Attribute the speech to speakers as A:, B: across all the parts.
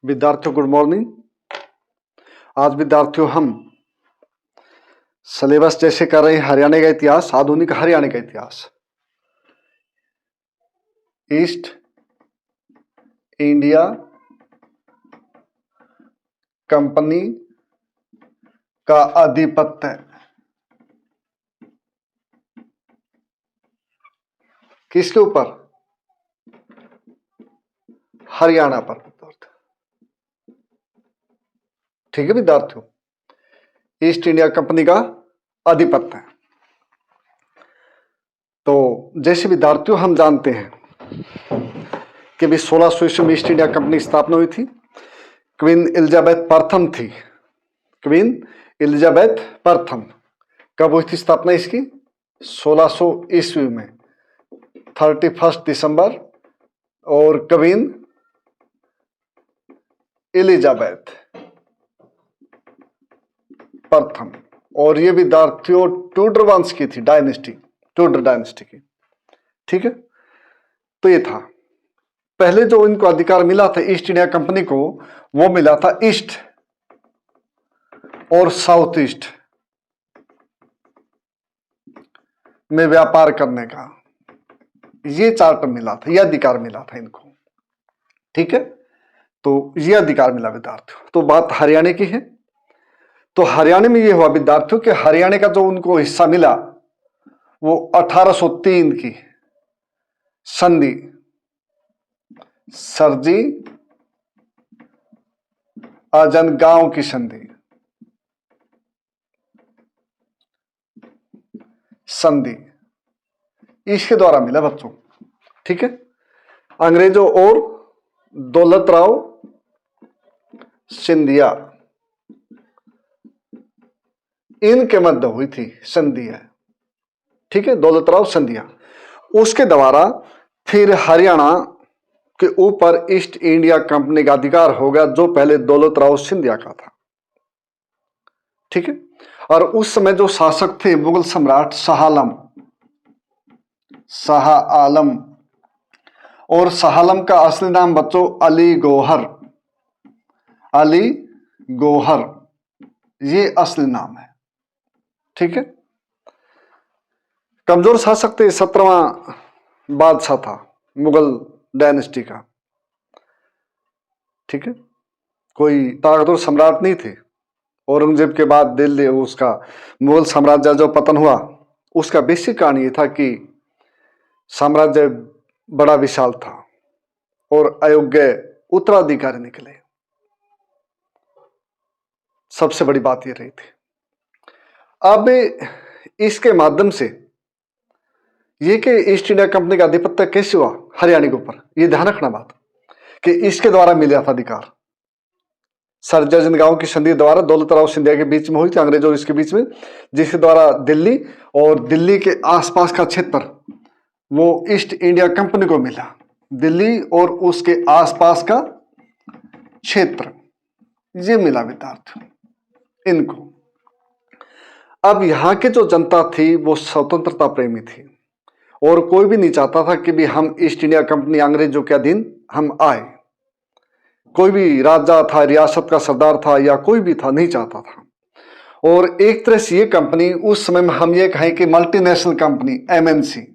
A: विद्यार्थियों good morning. आज विद्यार्थियों हम सिलेबस जैसे कर रहे हैं हरियाणा का इतिहास, आधुनिक हरियाणा का इतिहास, ईस्ट इंडिया कंपनी का आधिपत्य किसके ऊपर? हरियाणा पर। ठीक है विद्यार्थियों, ईस्ट इंडिया कंपनी का आधिपत्य। तो जैसे विद्यार्थियों हम जानते हैं कि भी 1600 ईस्वी में ईस्ट इंडिया कंपनी की स्थापना हुई थी। क्वीन एलिजाबेथ प्रथम थी। क्वीन एलिजाबेथ प्रथम कब हुई थी स्थापना इसकी? 1600 ईस्वी में 31 दिसंबर। और क्वीन एलिजाबेथ प्रथम, और ये विद्यार्थियों ट्यूडर वंश की थी, डायनेस्टी, ट्यूडर डायनेस्टी की। ठीक है, तो ये था पहले जो इनको अधिकार मिला था ईस्ट इंडिया कंपनी को, वो मिला था ईस्ट और साउथ ईस्ट में व्यापार करने का, ये चार्टर मिला था, ये अधिकार मिला था इनको। ठीक है, तो ये अधिकार मिला विद्यार्थियों। तो बात हरियाणा की है, तो हरियाणा में ये हुआ विद्यार्थियों कि हरियाणा का जो उनको हिस्सा मिला वो 1803 की संधि, सरजी आजनगांव की संधि इसके द्वारा मिला बच्चों। ठीक है, अंग्रेजों और दौलत राव सिंधिया इनके मध्य हुई थी संधि है। ठीक है, दौलत राव सिंधिया, उसके द्वारा फिर हरियाणा के ऊपर ईस्ट इंडिया कंपनी का अधिकार हो गया, जो पहले दौलत राव सिंधिया का था। ठीक है, और उस समय जो शासक थे मुगल सम्राट शाह आलम, और शाह आलम का असली नाम बच्चों अली गौहर, ये असली नाम है। ठीक है, कमजोर शासक थे, 17वां बादशाह था मुगल डायनेस्टी का। ठीक है, कोई ताकतवर सम्राट नहीं थे। औरंगजेब के बाद दिल्ली उसका मुगल साम्राज्य जो पतन हुआ, उसका बेसिक कारण ये था कि साम्राज्य बड़ा विशाल था और अयोग्य उत्तराधिकारी निकले। सबसे बड़ी बात ये रही थी। अब इसके माध्यम से ये कि ईस्ट इंडिया कंपनी का आधिपत्य कैसे हुआ हरियाणा के ऊपर, ये ध्यान रखना बात कि इसके द्वारा मिला था अधिकार। सरजी आजनगांव की संधि द्वारा दौलत राव सिंधिया के बीच में हुई थी, अंग्रेजों और इसके बीच में, जिसके द्वारा दिल्ली और दिल्ली के आसपास का क्षेत्र वो ईस्ट इंडिया कंपनी को मिला। दिल्ली और उसके आसपास का क्षेत्र ये मिला विद्यार्थियों इनको। अब यहाँ की जो जनता थी वो स्वतंत्रता प्रेमी थी और कोई भी नहीं चाहता था कि भी हम ईस्ट इंडिया कंपनी अंग्रेजों के अधीन हम आए। कोई भी राजा था, रियासत का सरदार था या कोई भी था, नहीं चाहता था। और एक तरह से ये कंपनी उस समय में हम ये कहें कि मल्टीनेशनल कंपनी, एमएनसी,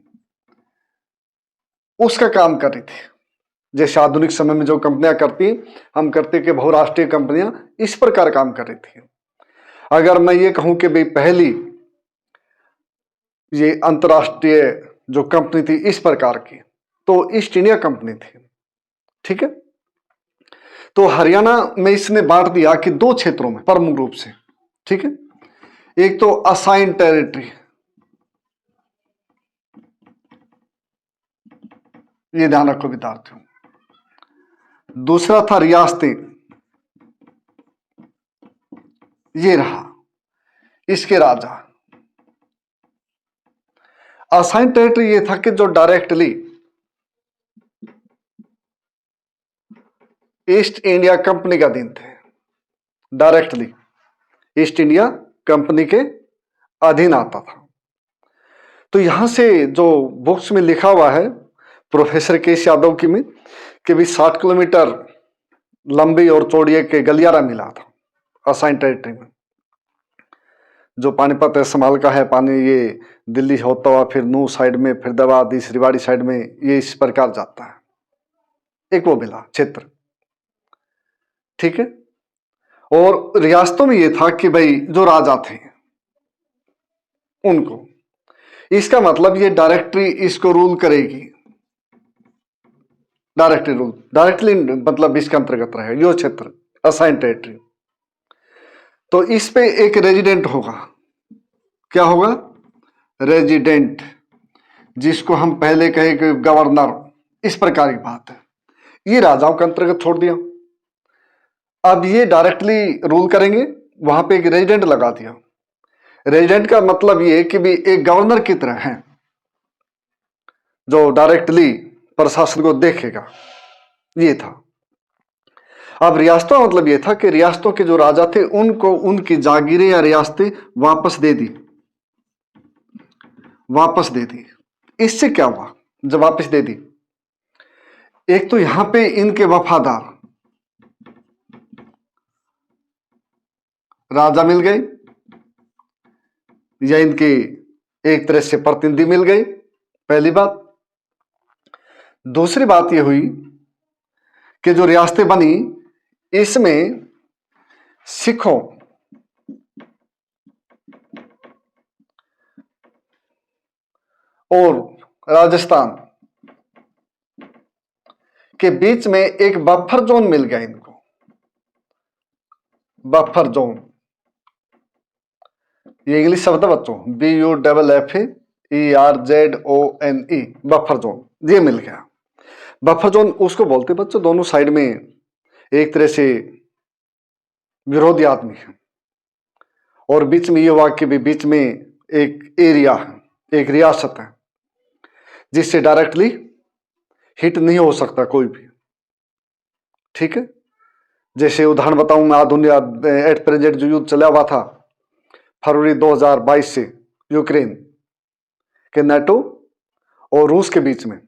A: उसका काम कर रही थी। जैसे आधुनिक समय में जो कंपनियां करती, हम करते कि बहुराष्ट्रीय कंपनियां इस प्रकार काम कर रही थी। अगर मैं ये कहूं कि भाई पहली ये अंतरराष्ट्रीय जो कंपनी थी इस प्रकार की, तो ईस्ट इंडिया कंपनी थी। ठीक है, तो हरियाणा में इसने बांट दिया कि दो क्षेत्रों में प्रमुख रूप से। ठीक है, एक तो असाइन टेरिटरी, ये ध्यान रखो विद्यार्थियों। दूसरा था रियासतें, ये रहा इसके राजा। असाइन टेरिटरी ये था कि जो डायरेक्टली ईस्ट इंडिया कंपनी का अधीन थे, डायरेक्टली ईस्ट इंडिया कंपनी के अधीन आता था। तो यहां से जो बुक्स में लिखा हुआ है प्रोफेसर के यादव की में कि भी 60 किलोमीटर लंबी और चौड़ी एक गलियारा मिला था असाइन टेरिटरी में। जो पानीपत संभाल का है पानी, ये दिल्ली होता हुआ फिर नूह साइड में, फिर फरीदाबाद इस रेवाड़ी साइड में, ये इस प्रकार जाता है। एक वो मिला क्षेत्र, ठीक है। और रियासतों में ये था कि भाई जो राजा थे उनको, इसका मतलब ये डायरेक्टरी इसको रूल करेगी, डायरेक्टरी रूल, डायरेक्टली मतलब इसके अंतर्गत रहेगा यो क्षेत्र असाइन टेरिटरी। तो इस पे एक रेजिडेंट होगा, क्या होगा, रेजिडेंट, जिसको हम पहले कहे कि गवर्नर, इस प्रकार की बात है। ये राजाओं के अंतर्गत छोड़ दिया। अब ये डायरेक्टली रूल करेंगे, वहां पे एक रेजिडेंट लगा दिया। रेजिडेंट का मतलब ये कि भी एक गवर्नर की तरह है जो डायरेक्टली प्रशासन को देखेगा, ये था। अब रियासतों का मतलब ये था कि रियासतों के जो राजा थे उनको उनकी जागीरें या रियासतें वापस दे दी, वापस दे दी। इससे क्या हुआ जब वापस दे दी, एक तो यहां पे इनके वफादार राजा मिल गए या इनके एक तरह से प्रतिनिधि मिल गए, पहली बात। दूसरी बात यह हुई कि जो रियासतें बनी इसमें सिखों और राजस्थान के बीच में एक बफर जोन मिल गया इनको, बफर जोन, ये इंग्लिश शब्द है बच्चों, BUFFERZONE, बफर जोन, ये मिल गया। बफर जोन उसको बोलते बच्चों दोनों साइड में एक तरह से विरोधी आदमी है और बीच में ये वाक्य भी, बीच में एक एरिया है, एक रियासत है जिससे डायरेक्टली हिट नहीं हो सकता कोई भी, ठीक है। जैसे उदाहरण बताऊं मैं, आधुनिक एट प्रेजेंट जो युद्ध चला हुआ था फरवरी 2022 से यूक्रेन के नाटो और रूस के बीच में,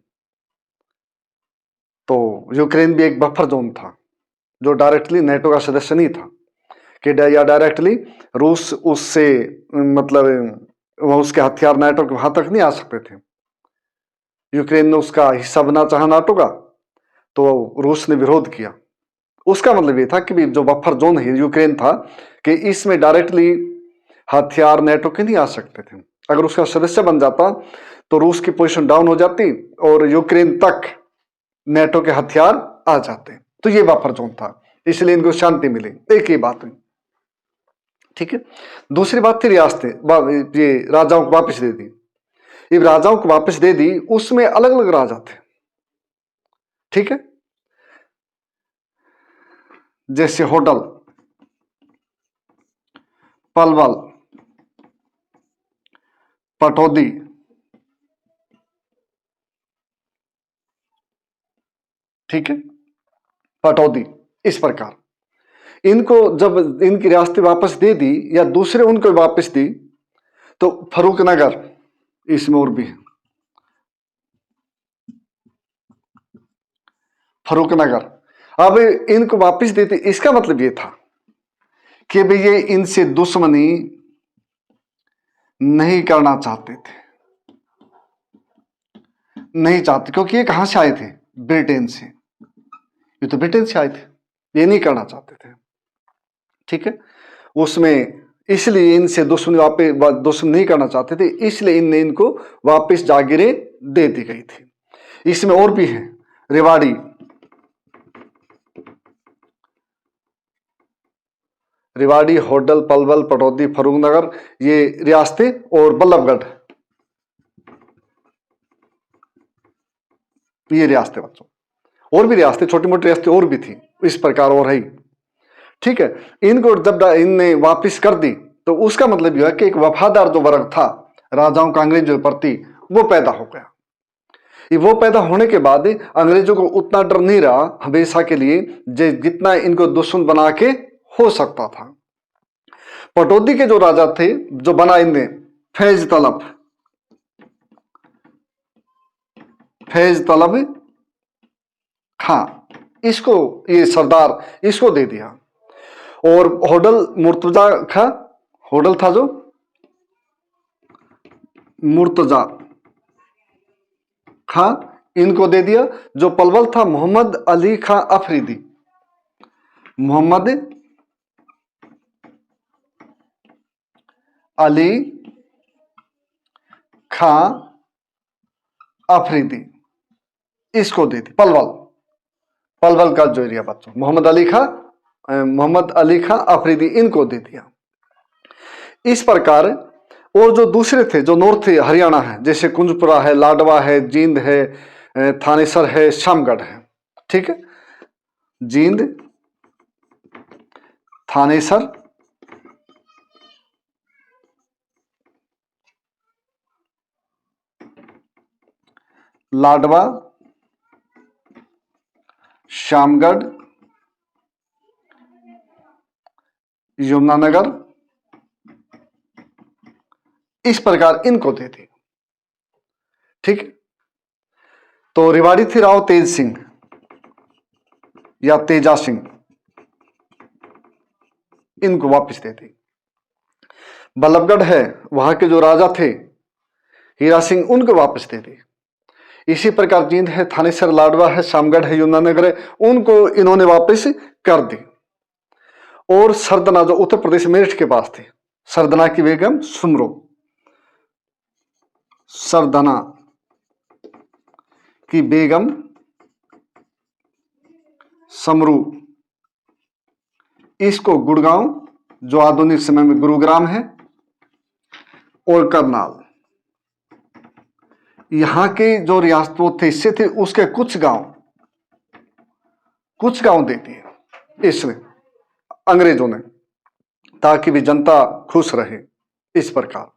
A: तो यूक्रेन भी एक बफर जोन था जो डायरेक्टली नाटो का सदस्य नहीं था कि या डायरेक्टली रूस उससे मतलब वह उसके हथियार नाटो के वहां तक नहीं आ सकते थे। यूक्रेन ने उसका हिस्सा बना चाहा नाटो का, तो रूस ने विरोध किया। उसका मतलब ये था कि भी जो बफर जोन है यूक्रेन था कि इसमें डायरेक्टली हथियार नाटो के नहीं आ सकते थे। अगर उसका सदस्य बन जाता तो रूस की पोजीशन डाउन हो जाती और यूक्रेन तक नाटो के हथियार आ जाते। तो ये बफर जोन था, इसलिए इनको शांति मिली, एक ही बात हुई, ठीक है। दूसरी बात थी रियासतें, ये राजाओं को वापस दे दी। ये राजाओं को वापस दे दी, उसमें अलग अलग राजा थे, ठीक है। जैसे होडल, पलवल, पटौदी, ठीक है, पटौदी, इस प्रकार इनको जब इनकी रियासतें वापस दे दी या दूसरे उनको वापस दी, तो फरूखनगर इसमें और भी है, फरूखनगर। अब इनको वापस देते, इसका मतलब ये था कि भाई ये इनसे दुश्मनी नहीं करना चाहते थे, नहीं चाहते, क्योंकि ये कहां से आए थे, ब्रिटेन से, ये तो ब्रिटेन से आए थे, ये नहीं करना चाहते थे, ठीक है। उसमें इसलिए इनसे दुश्मनी नहीं करना चाहते थे, इसलिए इनने इनको वापस जागीरें दे दी गई थी। इसमें और भी है, रेवाड़ी, रेवाड़ी, होडल, पलवल, पटौदी, फरूखनगर, ये रियासतें, और बल्लभगढ़, ये रियासतें बच्चों। और भी रियासतें, छोटी मोटी रियासतें और भी थी इस प्रकार और है, ठीक है। इनको जब इनने वापस कर दी तो उसका मतलब यह है कि एक वफादार जो वर्ग था राजाओं का अंग्रेजों के प्रति, वो पैदा हो गया। वो पैदा होने के बाद अंग्रेजों को उतना डर नहीं रहा हमेशा के लिए जितना इनको दुश्मन बना के हो सकता था। पटौदी के जो राजा थे, जो बना इनने फैज तलब, फैज तलब खां, इसको, ये सरदार इसको दे दिया। और होडल मुर्तजा खां, होडल था जो मुर्तजा खां, इनको दे दिया। जो पलवल था मोहम्मद अली खां अफरीदी, मोहम्मद अली खां अफरीदी, इसको दे दी। पलवल, पलवल का जो एरिया बच्चों, मोहम्मद अली खां अफरीदी, इनको दे दिया। इस प्रकार और जो दूसरे थे जो नॉर्थ हरियाणा है, जैसे कुंजपुरा है, लाडवा है, जींद है, थानेसर है, शामगढ़ है, ठीक है, जींद, थानेसर, लाडवा, शामगढ़, यमुनानगर, इस प्रकार इनको दे दी, ठीक। तो रेवाड़ी थी राव तेज सिंह या तेजा सिंह, इनको वापस दे दी। बल्लभगढ़ है, वहां के जो राजा थे हीरा सिंह, उनको वापस दे दी। इसी प्रकार जींद है, थानेसर, लाडवा है, शामगढ़ है, यमुनानगर है, उनको इन्होंने वापस कर दी। और सरदना जो उत्तर प्रदेश मेरठ के पास थी, सरदना की बेगम सुमरो, सरदना की बेगम समरू, इसको गुड़गांव जो आधुनिक समय में गुरुग्राम है, और करनाल, यहां के जो रियासतों थे हिस्से थे, उसके कुछ गांव दे दिए इसने अंग्रेजों ने, ताकि भी जनता खुश रहे, इस प्रकार।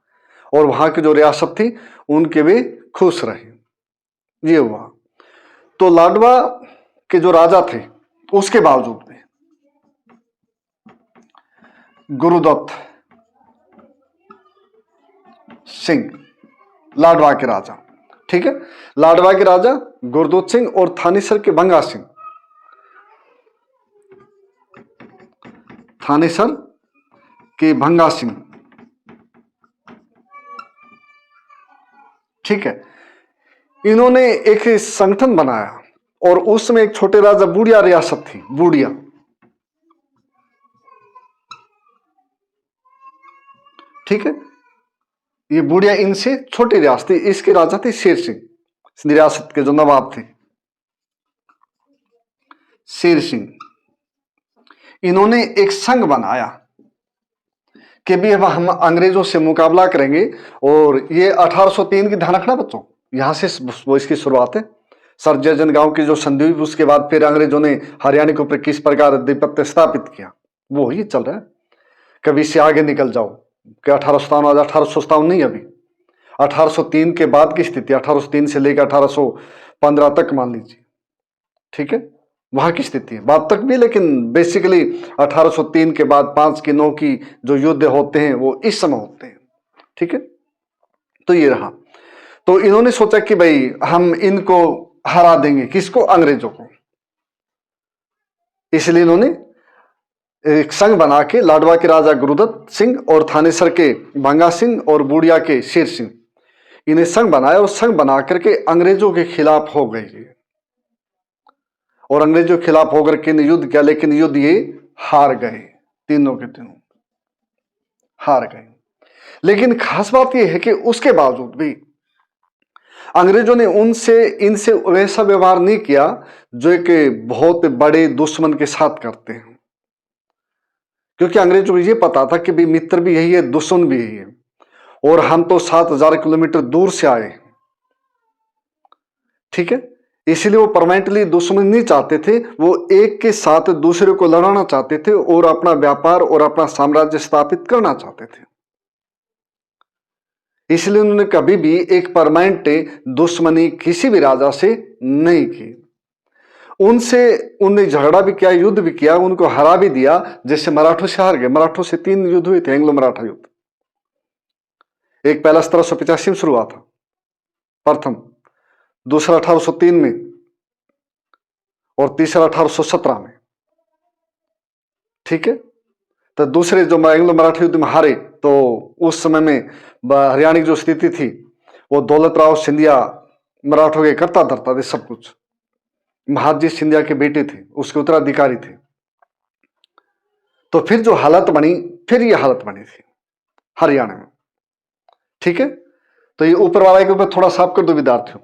A: और वहां की जो रियासत थी उनके भी खुश रहे, ये हुआ। तो लाडवा के जो राजा थे उसके बावजूद भी गुरुदत्त सिंह, लाडवा के राजा, ठीक है, लाडवा के राजा गुरुदत्त सिंह और थानेसर के भंगा सिंह, थानेसर के भंगा सिंह, ठीक है, इन्होंने एक संगठन बनाया। और उसमें एक छोटे राजा बूढ़िया रियासत थी, बूढ़िया, ठीक है, ये बूढ़िया इनसे छोटी रियासत थी। इसके राजा थे शेर सिंह, रियासत के जो नवाब थे शेर सिंह। इन्होंने एक संघ बनाया कि भी हम अंग्रेजों से मुकाबला करेंगे। और ये 1803 की, ध्यान रखना बच्चों, यहां से वो इसकी शुरुआत है। सर जयचंद गांव की जो संधि हुई, उसके बाद फिर अंग्रेजों ने हरियाणा के ऊपर किस प्रकार आधिपत्य स्थापित किया, वो ही चल रहा है। कभी इससे आगे निकल जाओ कि 1857, आज 1857 नहीं, अभी 1803 के बाद की स्थिति, 1803 से लेकर 1815 तक मान लीजिए, ठीक है, वहां की स्थिति है, बाद तक भी, लेकिन बेसिकली 1803 के बाद 5 की 9 की जो युद्ध होते हैं वो इस समय होते हैं, ठीक है। तो ये रहा। तो इन्होंने सोचा कि भाई हम इनको हरा देंगे, किसको, अंग्रेजों को। इसलिए इन्होंने एक संघ बना के लाडवा के राजा गुरुदत्त सिंह और थानेसर के भंगा सिंह और बूढ़िया के शेर सिंह, इन्हें संघ बनाया। और संघ बना करके अंग्रेजों के खिलाफ हो गए, और अंग्रेजों के खिलाफ होकर के युद्ध किया, लेकिन युद्ध ये हार गए, तीनों के तीनों हार गए। लेकिन खास बात यह है कि उसके बावजूद भी अंग्रेजों ने इनसे वैसा व्यवहार नहीं किया जो एक बहुत बड़े दुश्मन के साथ करते हैं, क्योंकि अंग्रेजों को यह पता था कि भी मित्र भी यही है, दुश्मन भी यही है, और हम तो 7000 किलोमीटर दूर से आए, ठीक है। इसलिए वो परमानेंटली दुश्मन नहीं चाहते थे, वो एक के साथ दूसरे को लड़ाना चाहते थे और अपना व्यापार और अपना साम्राज्य स्थापित करना चाहते थे। इसलिए उन्होंने कभी भी एक परमानेंट दुश्मनी किसी भी राजा से नहीं की। उनने झगड़ा भी किया, युद्ध भी किया, उनको हरा भी दिया। जैसे मराठों से हार गए, मराठों से 3 युद्ध हुए थे, एंग्लो मराठा युद्ध। एक पहला 1785 में शुरू हुआ था प्रथम, दूसरा 1803 में, और तीसरा 1817 में। ठीक है, तो दूसरे जो एंग्लो मराठा युद्ध में हारे, तो उस समय में हरियाणा की जो स्थिति थी, वो दौलत राव सिंधिया मराठों के करता धरता थे सब कुछ। महादजी सिंधिया के बेटे थे, उसके उत्तराधिकारी थे। तो फिर जो हालत बनी, फिर ये हालत बनी थी हरियाणा में। ठीक है, तो ये ऊपर वाला के ऊपर थोड़ा साफ कर दो विद्यार्थियों।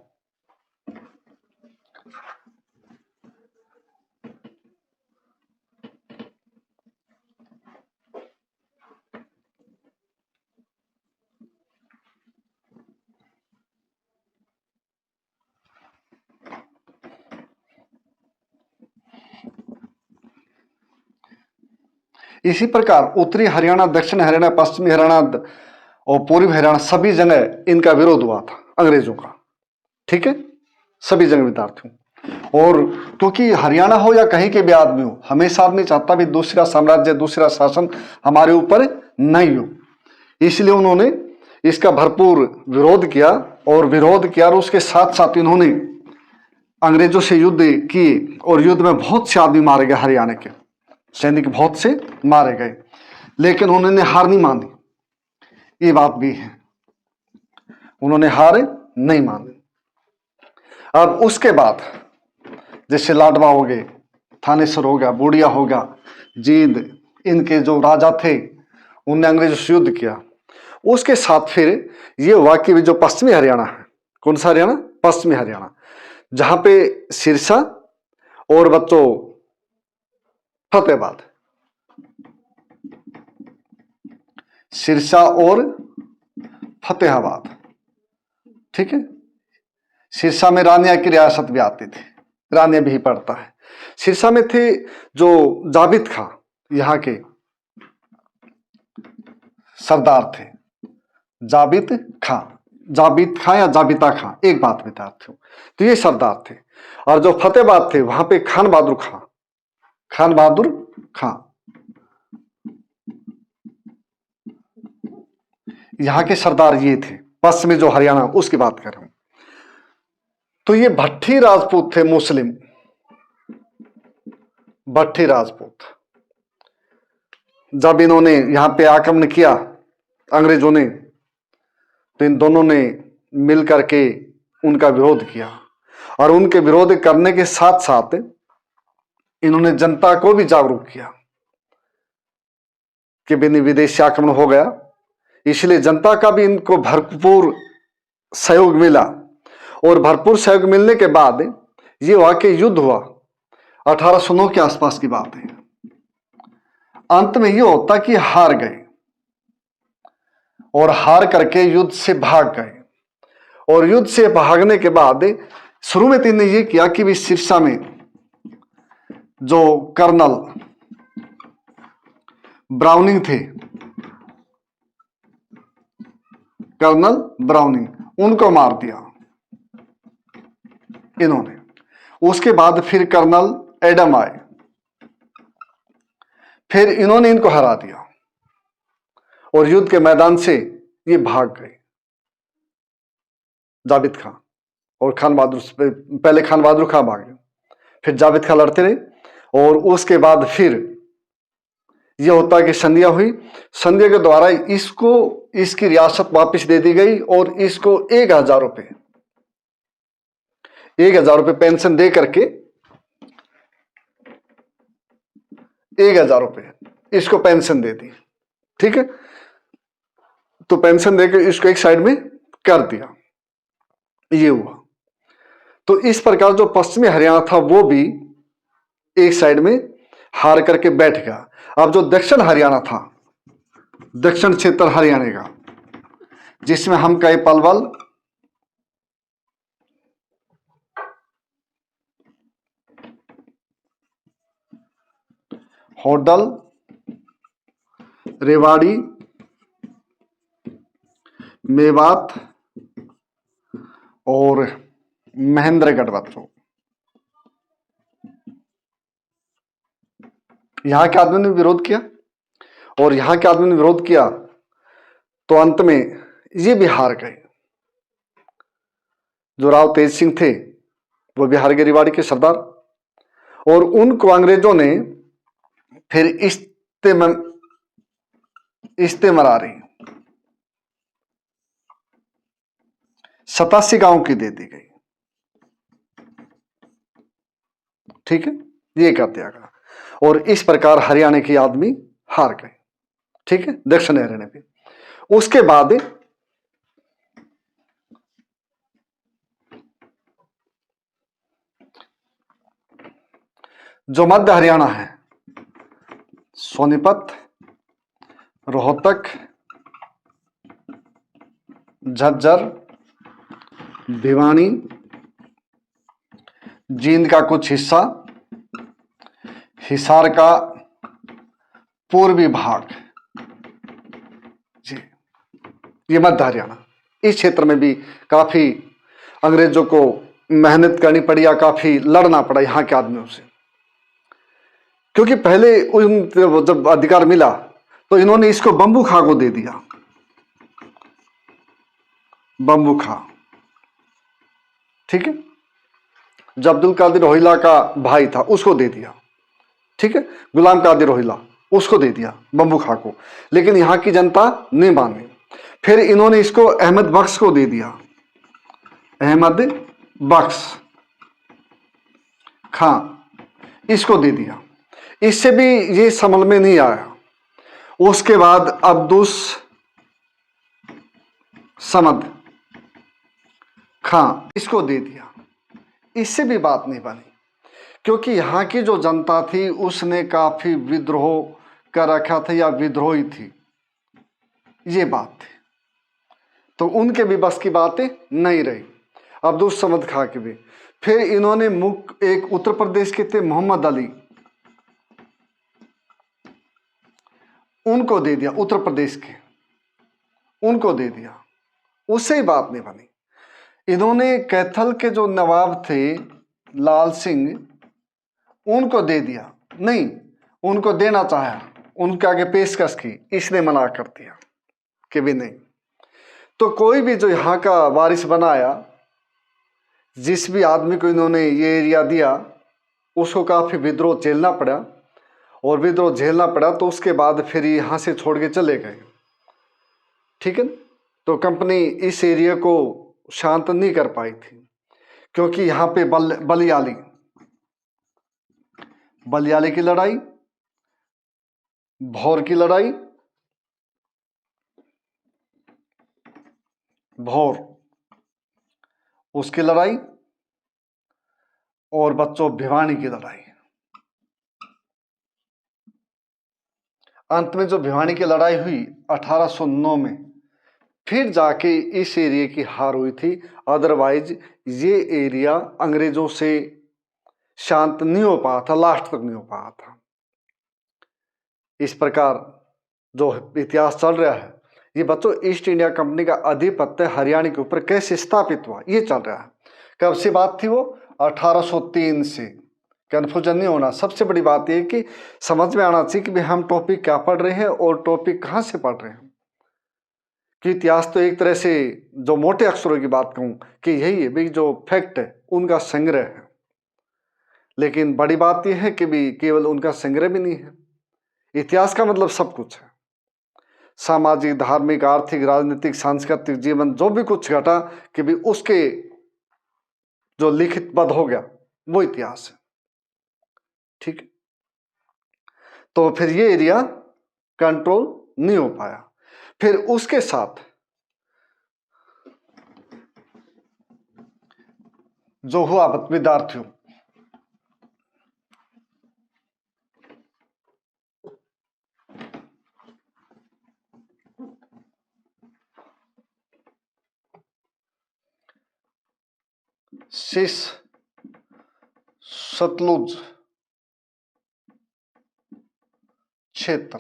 A: इसी प्रकार उत्तरी हरियाणा, दक्षिण हरियाणा, पश्चिमी हरियाणा और पूर्वी हरियाणा, सभी जगह इनका विरोध हुआ था अंग्रेजों का। ठीक है, सभी जगह विद्यार्थियों। और क्योंकि हरियाणा हो या कहीं के भी आदमी हो, हमेशा आदमी चाहता भी दूसरा साम्राज्य, दूसरा शासन हमारे ऊपर नहीं हो, इसलिए उन्होंने इसका भरपूर विरोध किया। और उसके साथ साथ इन्होंने अंग्रेजों से युद्ध किए, और युद्ध में बहुत से आदमी मारे गए, हरियाणा के सैनिक बहुत से मारे गए, लेकिन उन्होंने हार नहीं मानी। ये बात भी है, उन्होंने हार नहीं मानी। अब उसके बाद जैसे लाडवा हो गए, थानेसर हो गया, बूढ़िया हो गया, जींद, इनके जो राजा थे, उनने अंग्रेजों से युद्ध किया। उसके साथ फिर ये हुआ कि जो पश्चिमी हरियाणा है, कौन सा हरियाणा? पश्चिमी हरियाणा, जहां पे सिरसा और बच्चों फतेहाबाद, सिरसा और फतेहाबाद। ठीक है, सिरसा में रानिया की रियासत भी आती थी, रानिया भी पड़ता है। सिरसा में थे जो जाबित खां, यहाँ के सरदार थे, जाबित खां या जाबिता खां, एक बात विद्यार्थियों, तो ये सरदार थे। और जो फतेहाबाद थे, वहां पे खान बहादुर खां यहाँ के सरदार ये थे। पश्चिमी जो हरियाणा, उसकी बात कर रहा हूं। तो ये भट्टी राजपूत थे, मुस्लिम भट्टी राजपूत। जब इन्होंने यहां पे आक्रमण किया अंग्रेजों ने, तो इन दोनों ने मिल करके उनका विरोध किया। और उनके विरोध करने के साथ साथ इन्होंने जनता को भी जागरूक किया कि विदेशी आक्रमण हो गया, इसलिए जनता का भी इनको भरपूर सहयोग मिला। और भरपूर सहयोग मिलने के बाद ये हुआ कि युद्ध हुआ, 1809 के आसपास की बात है। अंत में ये होता कि हार गए, और हार करके युद्ध से भाग गए। और युद्ध से भागने के बाद शुरू में इन्होंने ये किया कि भी सिरसा में जो कर्नल ब्राउनिंग थे, कर्नल ब्राउनिंग, उनको मार दिया इन्होंने। उसके बाद फिर कर्नल एडम आए, फिर इन्होंने इनको हरा दिया, और युद्ध के मैदान से ये भाग गए, जाबित खां और खान बहादुर। पहले खान बहादुर खां भागे, फिर जाबित खां लड़ते रहे। और उसके बाद फिर यह होता है कि संधिया हुई, संधिया के द्वारा इसको इसकी रियासत वापस दे दी गई, और इसको 1000 रुपये पेंशन दे करके 1000 रुपये इसको पेंशन दे दी। ठीक है, तो पेंशन देकर इसको एक साइड में कर दिया, ये हुआ। तो इस प्रकार जो पश्चिमी हरियाणा था वो भी एक साइड में हार करके बैठ गया। अब जो दक्षिण हरियाणा था, दक्षिण क्षेत्र हरियाणा का, जिसमें हम कहे पलवल, होडल, रेवाड़ी, मेवात और महेंद्रगढ़, बच्चों यहां के आदमी ने विरोध किया। और यहां के आदमी ने विरोध किया तो अंत में ये भी हार गए। जो राव तेज सिंह थे वो भी हार गए, रेवाड़ी के सरदार। और उनको अंग्रेजों ने फिर इस्तेमरारी 87 गांव की दे दी गई। ठीक है, ये कर दिया गया और इस प्रकार हरियाणा के आदमी हार गए। ठीक है, दक्षिण हरियाणा पे। उसके बाद जो मध्य हरियाणा है, सोनीपत, रोहतक, झज्जर, भिवानी, जींद का कुछ हिस्सा, हिसार का पूर्वी भाग, जी ये मध्य हरियाणा। इस क्षेत्र में भी काफी अंग्रेजों को मेहनत करनी पड़ी या काफी लड़ना पड़ा यहाँ के आदमियों से, क्योंकि पहले जब अधिकार मिला तो इन्होंने इसको बम्बू खां को दे दिया। बम्बू खां, ठीक है, जो अब्दुल कादिर रोहिला का भाई था उसको दे दिया। ठीक है, गुलाम कादिर रोहिला उसको दे दिया बम्बू खां को, लेकिन यहाँ की जनता नहीं मानी। फिर इन्होंने इसको अहमद बख्श को दे दिया। अहमद बख्श खां इसको दे दिया। इससे भी ये समझ में नहीं आया। उसके बाद अब्दुस समद खां इसको दे दिया। इससे भी बात नहीं बनी, क्योंकि यहाँ की जो जनता थी उसने काफी विद्रोह कर रखा था या विद्रोही थी, ये बात थी। तो उनके भी बस की बातें नहीं रही, अब्दुल समद खां के भी। फिर इन्होंने एक उत्तर प्रदेश के थे मोहम्मद अली, उनको दे दिया, उत्तर प्रदेश के उनको दे दिया। उससे ही बात नहीं बनी। इन्होंने कैथल के जो नवाब थे लाल सिंह, उनको दे दिया, नहीं उनको देना चाहा, उनके आगे पेशकश की, इसने मना कर दिया कि भी नहीं। तो कोई भी जो यहाँ का वारिस बनाया, जिस भी आदमी को इन्होंने ये एरिया दिया, उसको काफी विद्रोह झेलना पड़ा, और विद्रोह झेलना पड़ा तो उसके बाद फिर यहाँ से छोड़ के चले गए। ठीक है, तो कंपनी इस एरिया को शांत नहीं कर पाई थी, क्योंकि यहाँ पे बलियाली की लड़ाई, भौर की लड़ाई, भौर उसकी लड़ाई, और बच्चों भिवानी की लड़ाई। अंत में जो भिवानी की लड़ाई हुई 1809 में, फिर जाके इस एरिया की हार हुई थी। अदरवाइज ये एरिया अंग्रेजों से शांत नहीं हो पाया था, लास्ट तक नहीं हो पाया था। इस प्रकार जो इतिहास चल रहा है, ये बच्चों ईस्ट इंडिया कंपनी का आधिपत्य हरियाणा के ऊपर कैसे स्थापित हुआ, ये चल रहा है। कब से बात थी वो? 1803 से। कन्फ्यूजन नहीं होना। सबसे बड़ी बात यह कि समझ में आना चाहिए कि भाई हम टॉपिक क्या पढ़ रहे हैं और टॉपिक कहाँ से पढ़ रहे हैं। कि इतिहास तो एक तरह से, जो मोटे अक्षरों की बात कहूँ, कि यही है भाई, जो फैक्ट है उनका संग्रह है। लेकिन बड़ी बात यह है कि भी केवल उनका संग्रह भी नहीं है। इतिहास का मतलब सब कुछ है। सामाजिक, धार्मिक, आर्थिक, राजनीतिक, सांस्कृतिक जीवन जो भी कुछ घटा, कि भी उसके जो लिखितबद्ध हो गया वो इतिहास है। ठीक है, तो फिर ये एरिया कंट्रोल नहीं हो पाया। फिर उसके साथ जो हुआ विद्यार्थियों, सिस सतलुज क्षेत्र,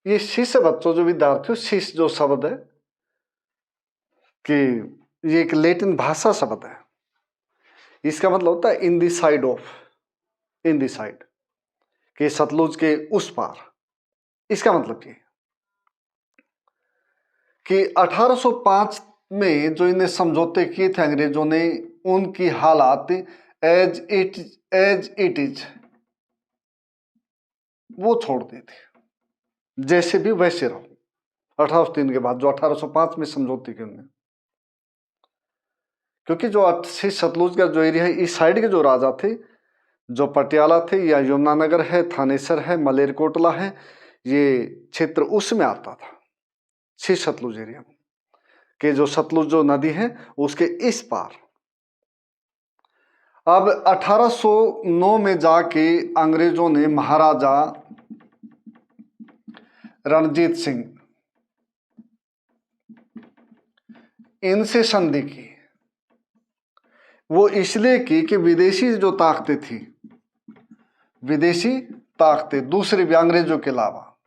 A: ये शिष्य बच्चों, जो विद्यार्थियों, शिष्य जो शब्द है कि ये एक लैटिन भाषा शब्द है। इसका मतलब होता है in the side of, in the side, कि सतलुज के उस पार। इसका मतलब ये कि 1805 में जो इन्हें समझौते किए थे अंग्रेजों ने, उनकी हालात एज इट इज वो छोड़ दी थी, जैसे भी वैसे रहो। 1803 के बाद जो 1805 में समझौते के उनमें, क्योंकि जो सतलुज का जो एरिया है इस साइड के जो राजा थे, जो पटियाला थे या यमुनानगर है, थानेसर है, मलेरकोटला है, ये क्षेत्र उसमें आता था, सतलुज एरिया में कि जो सतलुज जो नदी है उसके इस पार। अब 1809 में जाके अंग्रेजों ने महाराजा रणजीत सिंह इनसे संधि की। वो इसलिए की कि विदेशी जो ताकतें थी, विदेशी ताकतें दूसरे भी अंग्रेजों के अलावा,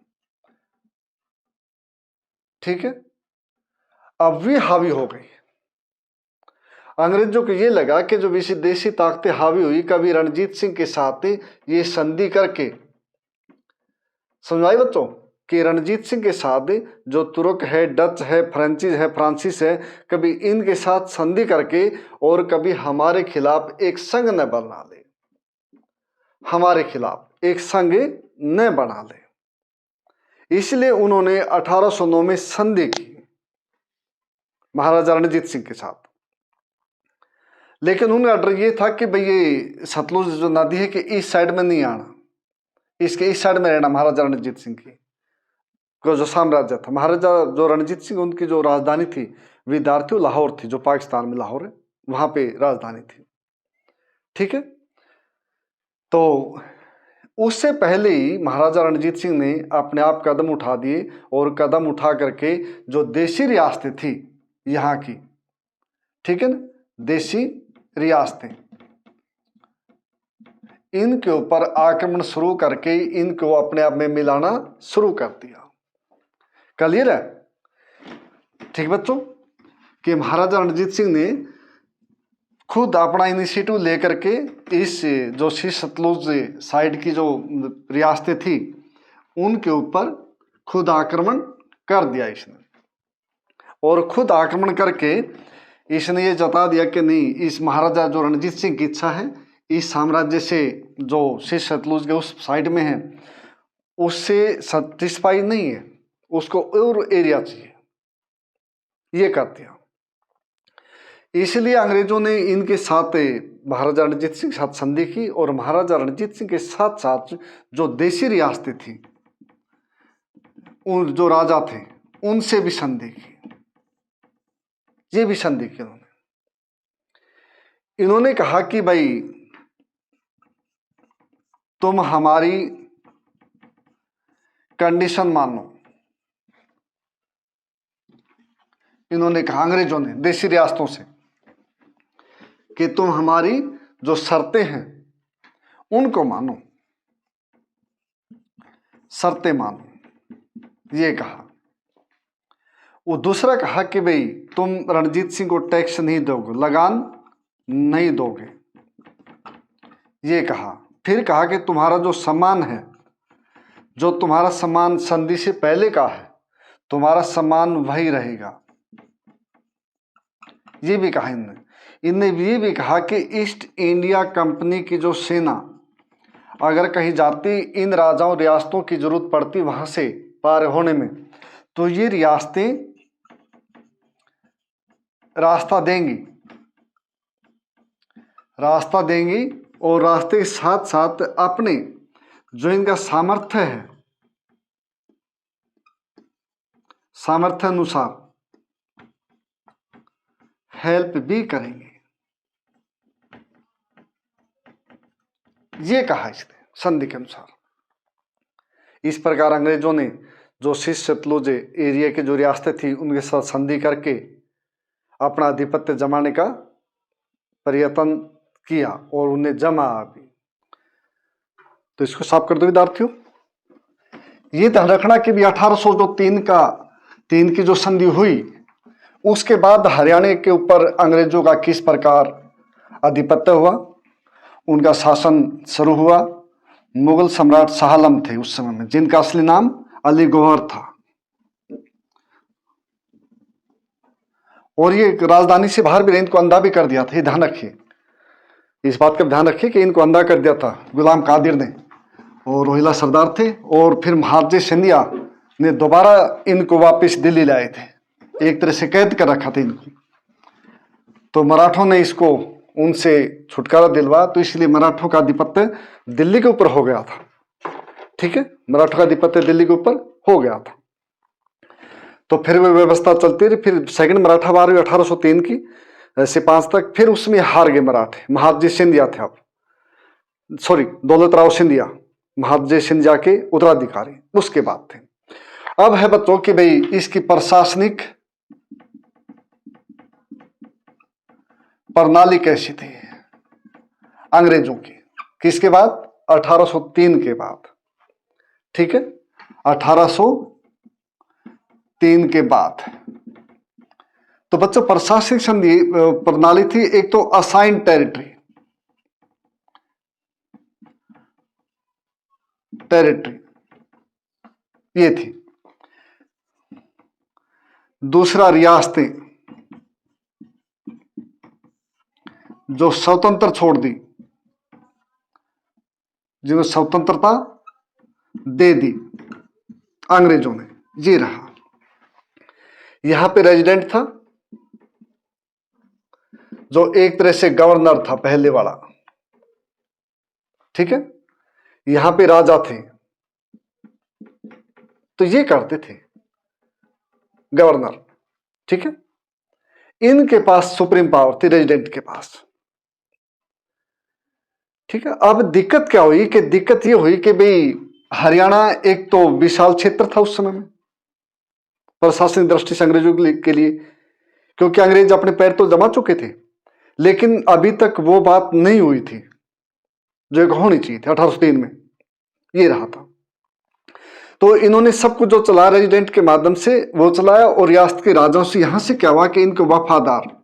A: ठीक है, अब भी हावी हो गई। अंग्रेजों को ये लगा कि जो विदेशी ताकतें हावी हुई, कभी रणजीत सिंह के साथ ये संधि करके, समझाई बच्चों, कि रणजीत सिंह के साथ जो तुर्क है, डच है, फ्रांसीस है, कभी इनके साथ संधि करके और कभी हमारे खिलाफ एक संघ न बना ले, हमारे खिलाफ एक संघ न बना ले। इसलिए उन्होंने 1809 में संधि की महाराजा रणजीत सिंह के साथ। लेकिन उनका डर ये था कि भाई ये सतलुज जो नदी है कि इस साइड में नहीं आना, इसके इस साइड में रहना महाराजा रणजीत सिंह की को जो साम्राज्य था। महाराजा जो रणजीत सिंह, उनकी जो राजधानी थी विद्यार्थी लाहौर थी, जो पाकिस्तान में लाहौर है, वहां पे राजधानी थी, ठीक है। तो उससे पहले ही महाराजा रणजीत सिंह ने अपने आप कदम उठा दिए और कदम उठा करके जो देशी रियासतें थी यहाँ की, ठीक है ना, देशी रियासतें, इनके ऊपर आक्रमण शुरू करके इनको अपने आप में मिलाना शुरू कर दिया। क्लियर है, ठीक बच्चों, कि महाराजा रणजीत सिंह ने खुद अपना इनिशिएटिव लेकर के इस जो सतलुज साइड की जो रियासतें थी उनके ऊपर खुद आक्रमण कर दिया इसने। और खुद आक्रमण करके इसने ये जता दिया कि नहीं, इस महाराजा जो रणजीत सिंह की इच्छा है इस साम्राज्य से जो सतलुज के उस साइड में है उससे सेटिस्फाई नहीं है, उसको और एरिया चाहिए, ये कर दिया। इसलिए अंग्रेजों ने इनके साथ महाराजा रणजीत सिंह के साथ संधि की और महाराजा रणजीत सिंह के साथ साथ जो देशी रियासतें थी, उन जो राजा थे उनसे भी संधि की, ये भी संधि की उन्होंने। इन्होंने कहा कि भाई तुम हमारी कंडीशन मानो। इन्होंने कहा, अंग्रेजों ने देशी रियासतों से, कि तुम हमारी जो शर्तें हैं उनको मानो, शर्तें मानो, ये कहा। वो दूसरा कहा कि भाई तुम रणजीत सिंह को टैक्स नहीं दोगे, लगान नहीं दोगे, ये कहा। फिर कहा कि तुम्हारा जो सम्मान है, जो तुम्हारा सम्मान संधि से पहले का है, तुम्हारा सम्मान वही रहेगा, ये भी कहा इनने। इनने ये भी कहा कि ईस्ट इंडिया कंपनी की जो सेना अगर कहीं जाती, इन राजाओं रियासतों की जरूरत पड़ती वहां से पार होने में, तो ये रियासतें रास्ता देंगी और रास्ते के साथ साथ अपने जो इनका सामर्थ्य है, सामर्थ्य अनुसार हेल्प भी करेंगे, ये कहा इसने संधि के अनुसार। इस प्रकार अंग्रेजों ने जो सतलुज एरिया की जो रियासतें थी उनके साथ संधि करके अपना आधिपत्य जमाने का प्रयत्न किया और उन्हें जमा भी। तो इसको साफ कर दो विद्यार्थियों। ये ध्यान रखना कि भी 1803 की जो संधि हुई उसके बाद हरियाणा के ऊपर अंग्रेजों का किस प्रकार आधिपत्य हुआ, उनका शासन शुरू हुआ। मुगल सम्राट शाह आलम थे उस समय में, जिनका असली नाम अली गौहर था, और ये राजधानी से बाहर भी इनको अंधा भी कर दिया था। ये ध्यान रखिए, इस बात का ध्यान रखिए कि इनको अंधा कर दिया था गुलाम कादिर ने, और रोहिला सरदार थे। और फिर महादजी सिंधिया ने दोबारा इनको वापस दिल्ली लाए थे, एक तरह से कैद कर रखा था इनको। तो मराठों ने इसको उनसे छुटकारा दिलवा, तो इसलिए मराठों का आधिपत्य दिल्ली के ऊपर हो गया था। ठीक है, मराठों का आधिपत्य दिल्ली के ऊपर हो गया था। तो फिर वो व्यवस्था चलती रही। फिर सेकंड मराठा वार हुई 1803 की से 5 तक। फिर उसमें हार गए मराठे। महादजी सिंधिया थे, अब सॉरी दौलतराव सिंधिया महादजी सिंधिया के उत्तराधिकारी उसके बाद थे। अब है बच्चों कि भाई इसकी प्रशासनिक प्रणाली कैसी थी अंग्रेजों की, किसके बाद? 1803 के बाद। ठीक है, 1803 के बाद। तो बच्चों प्रशासनिक संधि प्रणाली थी, एक तो असाइन टेरिटरी ये थी, दूसरा रियासतें जो स्वतंत्र छोड़ दी, जिन्हें स्वतंत्रता दे दी अंग्रेजों ने, ये रहा। यहां पे रेजिडेंट था जो एक तरह से गवर्नर था पहले वाला। ठीक है, यहां पे राजा थे, तो ये करते थे गवर्नर। ठीक है, इनके पास सुप्रीम पावर थी रेजिडेंट के पास। ठीक है, अब दिक्कत क्या हुई कि दिक्कत ये हुई कि भाई हरियाणा एक तो विशाल क्षेत्र था उस समय में प्रशासनिक दृष्टि से अंग्रेजों के लिए, क्योंकि अंग्रेज अपने पैर तो जमा चुके थे, लेकिन अभी तक वो बात नहीं हुई थी जो एक होनी चाहिए थी 1803 में। ये रहा था। तो इन्होंने सब कुछ जो चला रेजिडेंट के माध्यम से वो चलाया, और रियासत के राजाओं से यहां से क्या हुआ कि इनको वफादार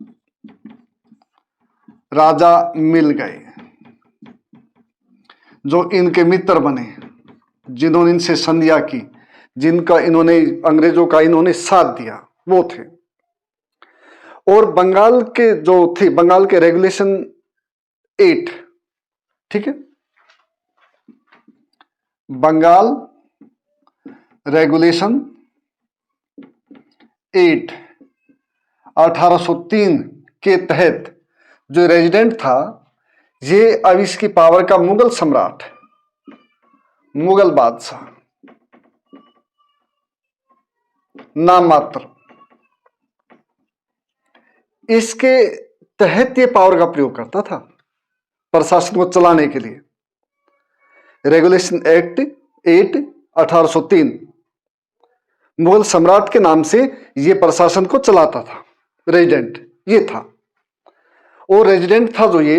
A: राजा मिल गए जो इनके मित्र बने, जिन्होंने इनसे संधियां की, जिनका इन्होंने अंग्रेजों का इन्होंने साथ दिया, वो थे। और बंगाल के जो थे, बंगाल के रेगुलेशन 8, ठीक है, बंगाल रेगुलेशन 8 1803 के तहत जो रेजिडेंट था, ये अब इसकी पावर का मुगल सम्राट, मुगल बादशाह नाम मात्र, इसके तहत ये पावर का प्रयोग करता था प्रशासन को चलाने के लिए। रेगुलेशन एक्ट 8 1803 मुगल सम्राट के नाम से ये प्रशासन को चलाता था, रेजिडेंट ये था। और रेजिडेंट था जो ये,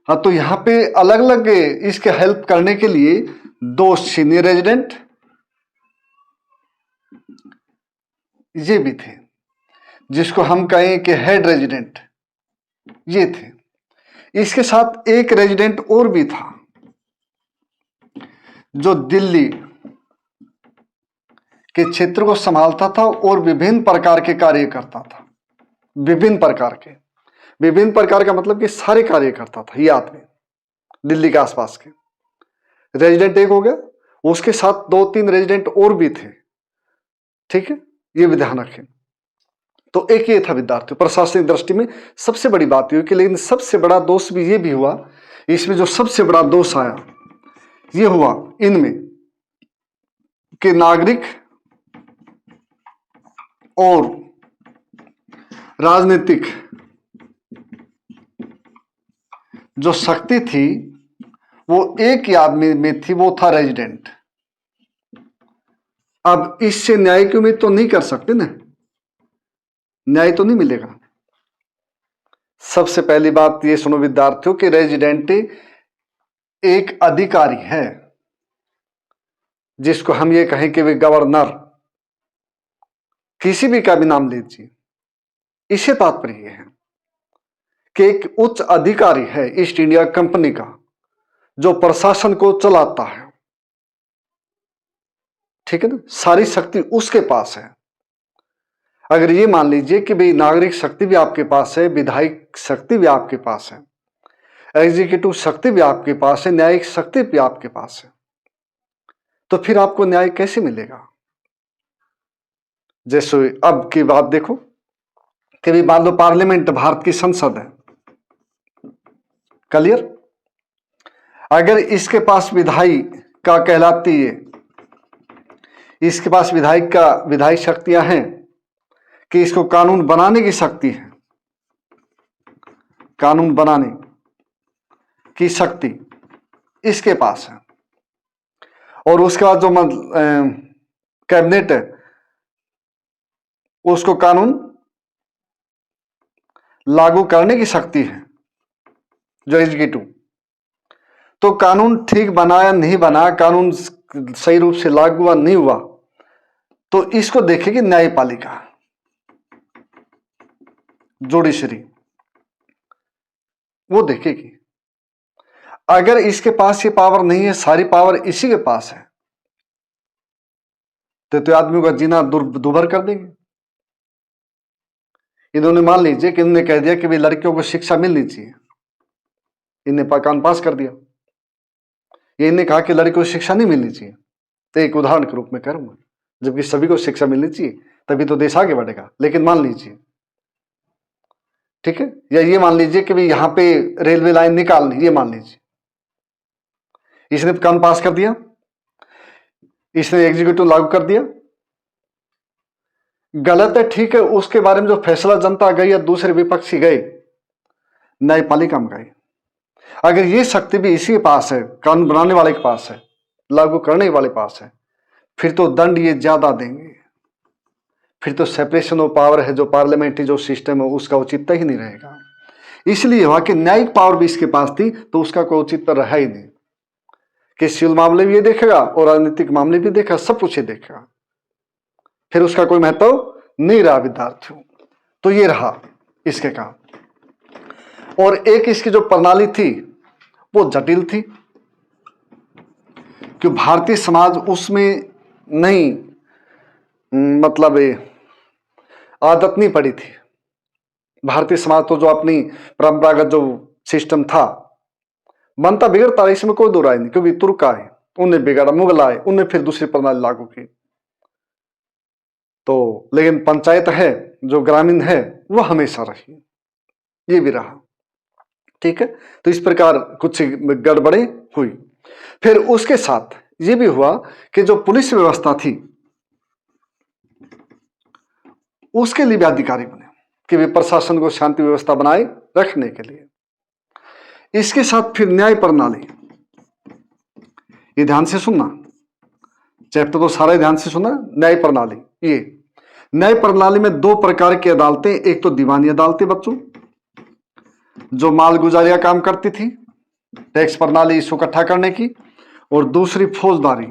A: हाँ, तो यहां पे अलग अलग इसके हेल्प करने के लिए 2 सीनियर रेजिडेंट ये भी थे, जिसको हम कहें कि हेड रेजिडेंट ये थे। इसके साथ एक रेजिडेंट और भी था जो दिल्ली के क्षेत्र को संभालता था और विभिन्न प्रकार के कार्य करता था। विभिन्न प्रकार का मतलब कि सारे कार्य करता था ये आदमी दिल्ली के आसपास के। रेजिडेंट एक हो गया, उसके साथ 2-3 रेजिडेंट और भी थे। ठीक है, ये भी ध्यान रखें। तो एक ये था विद्यार्थी प्रशासनिक दृष्टि में सबसे बड़ी बात हुई कि, लेकिन सबसे बड़ा दोष भी ये भी हुआ, इसमें जो सबसे बड़ा दोष आया ये हुआ इनमें कि नागरिक और राजनीतिक जो शक्ति थी वो एक ही आदमी में थी, वो था रेजिडेंट। अब इससे न्याय की उम्मीद तो नहीं कर सकते ना, न्याय तो नहीं मिलेगा। सबसे पहली बात ये सुनो विद्यार्थियों कि रेजिडेंट एक अधिकारी है, जिसको हम ये कहें कि वे गवर्नर, किसी भी का भी नाम लीजिए, इसे तात्पर्य है कि एक उच्च अधिकारी है ईस्ट इंडिया कंपनी का जो प्रशासन को चलाता है। ठीक है ना, सारी शक्ति उसके पास है। अगर ये मान लीजिए कि भाई नागरिक शक्ति भी आपके पास है, विधायक शक्ति भी आपके पास है, एग्जीक्यूटिव शक्ति भी आपके पास है, न्यायिक शक्ति भी आपके पास है, तो फिर आपको न्याय कैसे मिलेगा? जैसे अब की बात देखो कि भी मान लो पार्लियामेंट भारत की संसद है, क्लियर? अगर इसके पास विधायी का कहलाती है, इसके पास विधायक का विधायी शक्तियां हैं कि इसको कानून बनाने की शक्ति है, कानून बनाने की शक्ति इसके पास है, और उसके बाद जो कैबिनेट है उसको कानून लागू करने की शक्ति है, जो एग्जीक्यूटिव। तो कानून ठीक बना या नहीं बना, कानून सही रूप से लागू हुआ नहीं हुआ, तो इसको देखेगी न्यायपालिका, जुडिशरी, वो देखेगी। अगर इसके पास ये पावर नहीं है, सारी पावर इसी के पास है, तो आदमी का जीना दुभर कर देंगे। इन्होंने मान लीजिए कि इन्होंने कह दिया कि भाई लड़कियों को शिक्षा मिलनी चाहिए, इन्हें कानून पास कर दिया, ये इन्हें कहा कि लड़कियों को शिक्षा नहीं मिलनी चाहिए, तो एक उदाहरण के रूप में करूंगा, जबकि सभी को शिक्षा मिलनी चाहिए, तभी तो देश आगे बढ़ेगा। लेकिन मान लीजिए, ठीक है, या ये मान लीजिए कि भाई यहां पे रेलवे लाइन निकालनी, ये मान लीजिए, इसने कानून पास कर दिया, इसने एग्जीक्यूटिव लागू कर दिया, गलत है, ठीक है, उसके बारे में जो फैसला जनता गई या दूसरे विपक्षी गए, न्यायपालिका में गए। अगर ये शक्ति भी इसी के पास है, कानून बनाने वाले के पास है, लागू करने वाले पास है, फिर तो दंड ये ज्यादा देंगे, फिर तो सेपरेशन ऑफ पावर है, जो पार्लियामेंट्री जो सिस्टम है उसका औचित्य ही नहीं रहेगा। इसलिए हुआ कि न्यायिक पावर भी इसके पास थी, तो उसका कोई औचित्य रहा ही नहीं, कि सिविल मामले भी ये देखेगा और राजनीतिक मामले भी देखेगा, सब कुछ ये देखेगा, फिर उसका कोई महत्व नहीं रहा विद्यार्थियों। तो ये रहा इसके काम। और एक इसकी जो प्रणाली थी वो जटिल थी, कि भारतीय समाज उसमें नहीं, मतलब आदत नहीं पड़ी थी। भारतीय समाज तो जो अपनी परंपरागत जो सिस्टम था, बनता बिगड़ता, इसमें कोई दो राय नहीं, क्योंकि तुर्क आए, उन्हें बिगाड़ा, मुगल आए, उन्हें फिर दूसरी प्रणाली लागू की। तो लेकिन पंचायत है जो ग्रामीण है वो हमेशा रही, ये भी रहा, ठीक है। तो इस प्रकार कुछ गड़बड़े हुई। फिर उसके साथ ये भी हुआ कि जो पुलिस व्यवस्था थी उसके लिए भी अधिकारी बने, कि वे प्रशासन को शांति व्यवस्था बनाए रखने के लिए। इसके साथ फिर न्याय प्रणाली, ये ध्यान से सुनना, चैप्टर तो सारा ध्यान से सुनना। न्याय प्रणाली, ये न्याय प्रणाली में दो प्रकार की अदालतें, एक तो दीवानी अदालतें बच्चों, जो मालगुजारिया काम करती थी, टैक्स प्रणाली इसको इकट्ठा करने की, और दूसरी फौजदारी,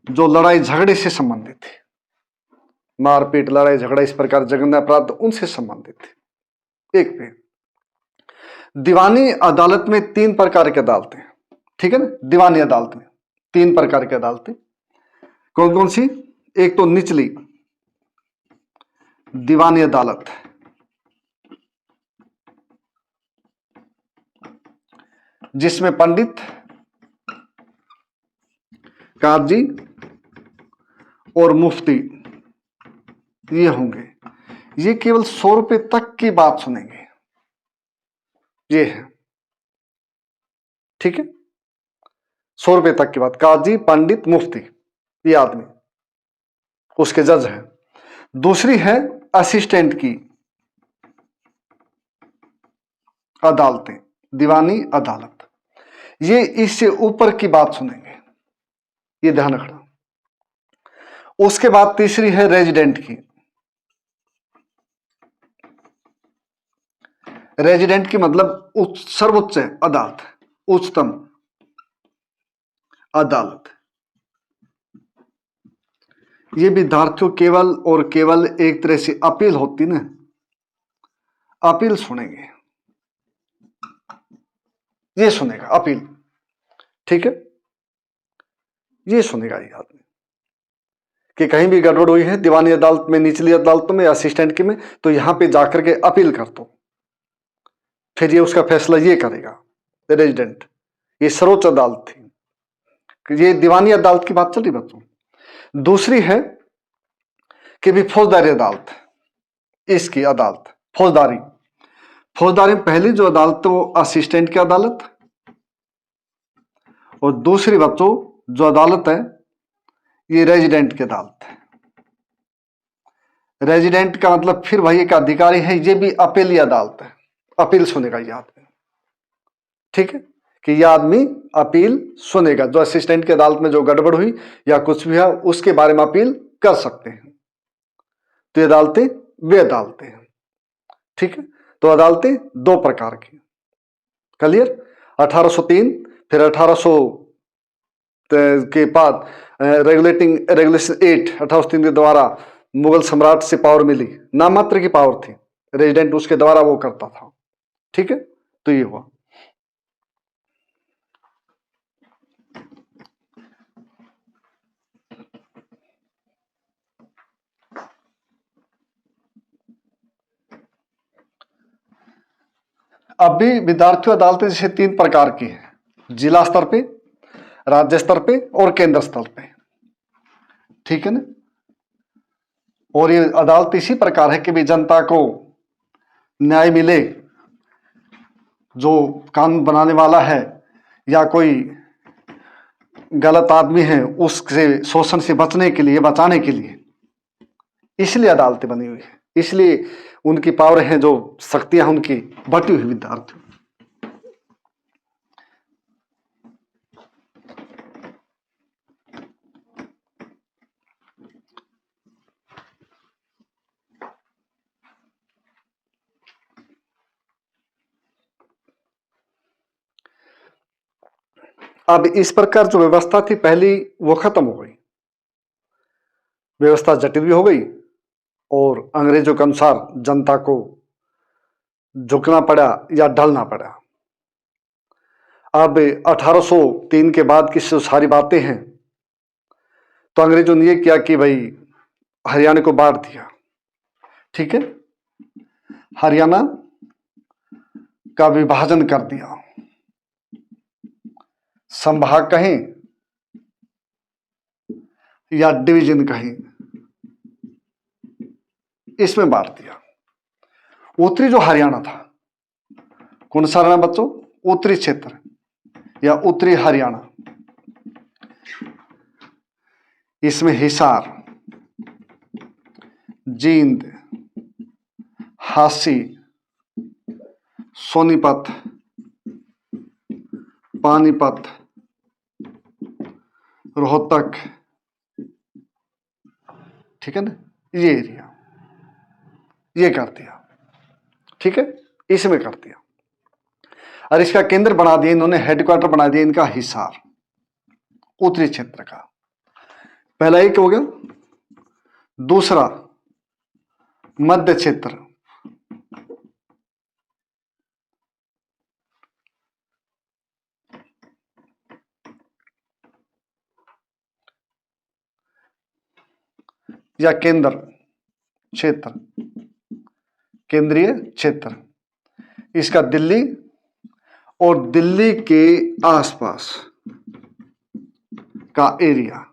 A: जो लड़ाई झगड़े से संबंधित थी, मारपीट, लड़ाई झगड़ा, इस प्रकार जघन्य अपराध उनसे संबंधित थे। एक पे दीवानी अदालत में तीन प्रकार की अदालतें, ठीक है ना। दीवानी अदालत में तीन प्रकार की अदालतें कौन कौन सी? एक तो निचली दीवानी अदालत, जिसमें पंडित, काजी और मुफ्ती ये होंगे। ये केवल 100 रुपए तक की बात सुनेंगे, ये है, ठीक है। 100 रुपए तक की बात, काजी, पंडित, मुफ्ती, ये आदमी उसके जज हैं। दूसरी है असिस्टेंट की अदालतें, दीवानी अदालत, ये इससे ऊपर की बात सुनेंगे, ये ध्यान रखना। उसके बाद तीसरी है रेजिडेंट की, रेजिडेंट की मतलब सर्वोच्च अदालत, उच्चतम अदालत। ये विद्यार्थियों केवल और केवल एक तरह से अपील होती ना, अपील सुनेंगे, ये सुनेगा अपील, ठीक है, ये सुनेगा ये आदमी, कि कहीं भी गड़बड़ हुई है दीवानी अदालत में, निचली अदालतों में, असिस्टेंट की में, तो यहां पे जाकर के अपील कर दो, फिर ये उसका फैसला ये करेगा रेजिडेंट। ये सर्वोच्च अदालत थी, ये दीवानी अदालत की बात चल रही बच्चों। दूसरी है कि भी फौजदारी अदालत, इसकी अदालत फौजदारी, फौजदारी में पहली जो अदालत वो असिस्टेंट की अदालत, और दूसरी बच्चों जो अदालत है ये रेजिडेंट की अदालत है। रेजिडेंट का मतलब फिर वही एक अधिकारी है, ये भी अपीली अदालत है, अपील सुनेगा ये आदमी, ठीक है, कि यह आदमी अपील सुनेगा। जो असिस्टेंट की अदालत में जो गड़बड़ हुई या कुछ भी है उसके बारे में अपील कर सकते हैं। तो ये अदालतें वे अदालतें हैं, ठीक है। तो अदालतें दो प्रकार की, क्लियर। 1803 फिर 1800 के बाद रेगुलेशन 8 1803 के द्वारा मुगल सम्राट से पावर मिली, नाम मात्र की पावर थी, रेजिडेंट उसके द्वारा वो करता था, ठीक है। तो ये हुआ। अब भी विद्यार्थी अदालतें जैसे 3 प्रकार की है, जिला स्तर पे, राज्य स्तर पे और केंद्र स्तर पे, ठीक है ना। और ये अदालत इसी प्रकार है कि भी जनता को न्याय मिले, जो कानून बनाने वाला है या कोई गलत आदमी है उससे शोषण से बचने के लिए, बचाने के लिए, इसलिए अदालतें बनी हुई है, इसलिए उनकी पावर है, जो शक्तियां उनकी बटी हुई विद्यार्थी। अब इस प्रकार जो व्यवस्था थी पहली वो खत्म हो गई, व्यवस्था जटिल भी हो गई और अंग्रेजों के अनुसार जनता को झुकना पड़ा या ढलना पड़ा। अब 1803 के बाद की जो सारी बातें हैं, तो अंग्रेजों ने ये किया कि भाई हरियाणा को बांट दिया, ठीक है, हरियाणा का विभाजन कर दिया, संभाग कहें या डिवीजन कहें, इसमें बांट दिया। उत्तरी जो हरियाणा था, कौन सा हरियाणा बच्चों? उत्तरी क्षेत्र या उत्तरी हरियाणा, इसमें हिसार, जींद, हांसी, सोनीपत, पानीपत, रोहतक, ठीक है ना, ये एरिया ये कर दिया, ठीक है, इसमें कर दिया। और इसका केंद्र बना दिया इन्होंने, हेडक्वार्टर बना दिया इनका हिसार, उत्तरी क्षेत्र का। पहला एक हो गया। दूसरा मध्य क्षेत्र, या केंद्र क्षेत्र, केंद्रीय क्षेत्र, इसका दिल्ली और दिल्ली के आसपास का एरिया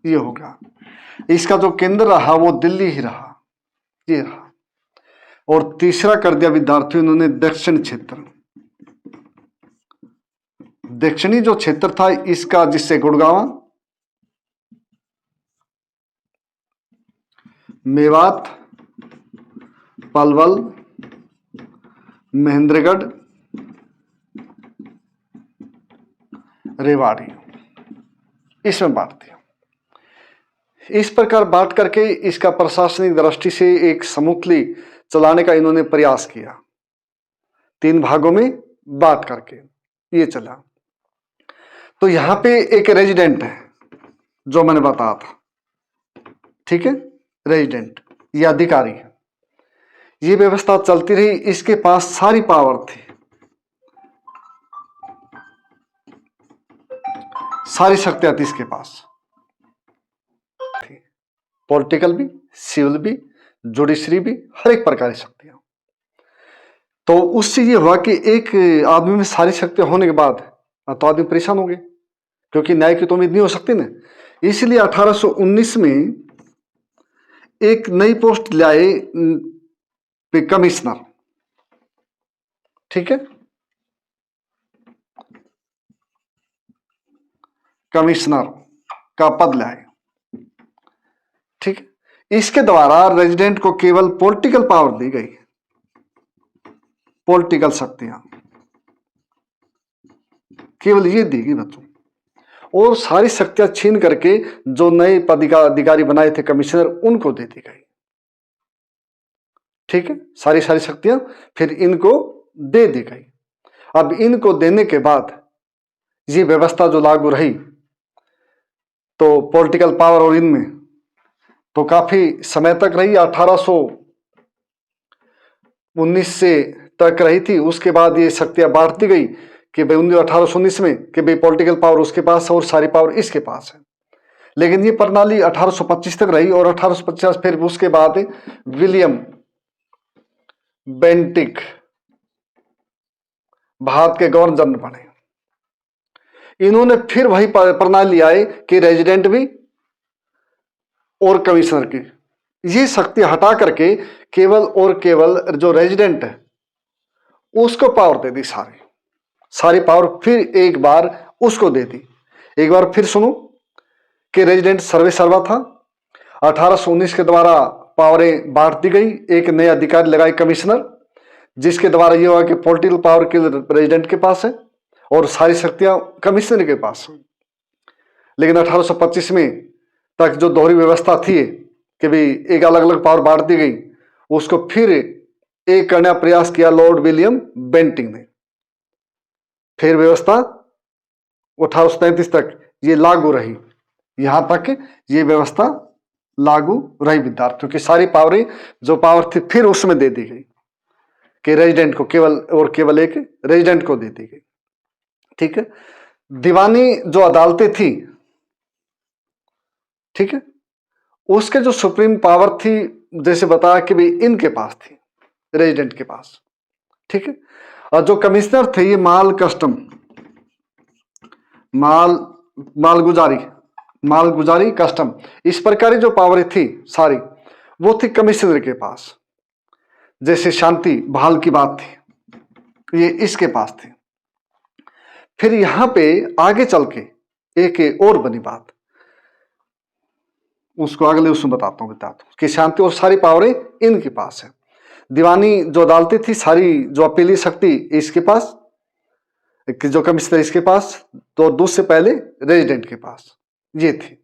A: ये होगा। इसका जो केंद्र रहा वो दिल्ली ही रहा, ये रहा। और तीसरा कर दिया विद्यार्थियों इन्होंने दक्षिण क्षेत्र, दक्षिणी जो क्षेत्र था इसका, जिससे गुड़गांव, मेवात, पलवल, महेंद्रगढ़, रेवाड़ी, इसमें बांट दिया। इस प्रकार बांट करके इसका प्रशासनिक दृष्टि से एक समूहली चलाने का इन्होंने प्रयास किया, 3 भागों में बांट करके ये चला। तो यहां पे एक रेजिडेंट है जो मैंने बताया था, ठीक है, रेजिडेंट ये अधिकारी है। ये व्यवस्था चलती रही, इसके पास सारी पावर थी, सारी शक्तियां थी इसके पास थी। पॉलिटिकल भी, सिविल भी, जुडिशरी भी, हर एक प्रकार की शक्तियां। तो उससे ये हुआ कि एक आदमी में सारी शक्तियां होने के बाद तो आदमी परेशान हो गए, क्योंकि न्याय की तो उम्मीद नहीं हो सकती ना। इसलिए 1819 में एक नई पोस्ट लाए कमिश्नर, ठीक है, कमिश्नर का पद लाए, ठीक है। इसके द्वारा रेजिडेंट को केवल पॉलिटिकल पावर दी गई, पॉलिटिकल शक्तियां केवल ये दी गई बच्चों, और सारी शक्तियां छीन करके जो नए अधिकारी बनाए थे कमिश्नर, उनको दे दी गई, ठीक है। सारी शक्तियां फिर इनको दे दी गई। अब इनको देने के बाद ये व्यवस्था जो लागू रही, तो पॉलिटिकल पावर और इनमें तो काफी समय तक रही, 1819 से तक रही थी। उसके बाद ये शक्तियां बांटती गई कि भाई 1819 में कि भाई पॉलिटिकल पावर उसके पास है और सारी पावर इसके पास है। लेकिन ये प्रणाली 1825 तक रही, और 1850 फिर उसके बाद विलियम बेंटिक भारत के गवर्नर जनरल बने। इन्होंने फिर वही प्रणाली आए कि रेजिडेंट भी और कमिश्नर की ये शक्ति हटा करके केवल और केवल जो रेजिडेंट है उसको पावर दे दी, सारी पावर फिर एक बार उसको दे दी। एक बार फिर सुनो कि रेजिडेंट सर्वे सर्वा था। 1819 के द्वारा पावरें बांट दी गई, एक नया अधिकारी लगाई कमिश्नर, जिसके द्वारा यह हुआ कि पॉलिटिकल पावर के रेजिडेंट के पास है और सारी शक्तियां कमिश्नर के पास है। लेकिन 1825 में तक जो दोहरी व्यवस्था थी कि भाई एक अलग अलग पावर बांट दी गई, उसको फिर एक करने का प्रयास किया लॉर्ड विलियम बेंटिंग ने। फिर व्यवस्था 1833 तक ये लागू रही, यहां तक ये व्यवस्था लागू रही विद्यार्थियों की। सारी पावरें जो पावर थी फिर उसमें दे दी गई कि रेजिडेंट को केवल और केवल एक रेजिडेंट को दे दी गई, ठीक है। दीवानी जो अदालतें थी, ठीक है, उसके जो सुप्रीम पावर थी, जैसे बताया कि भाई इनके पास थी, रेजिडेंट के पास, ठीक है। और जो कमिश्नर थे ये माल गुजारी कस्टम, इस प्रकार जो पावर थी सारी वो थी कमिश्नर के पास। जैसे शांति बहाल की बात थी ये इसके पास थी। फिर यहां पे आगे चल के एक और बनी बात, उसको अगले उसमें बताता हूं कि शांति और सारी पावरें इनके पास है। दीवानी जो अदालतें थी सारी, जो अपीली शक्ति इसके पास, जो कमिश्नर इसके पास, तो दूसरे पहले रेजिडेंट के पास ये थी,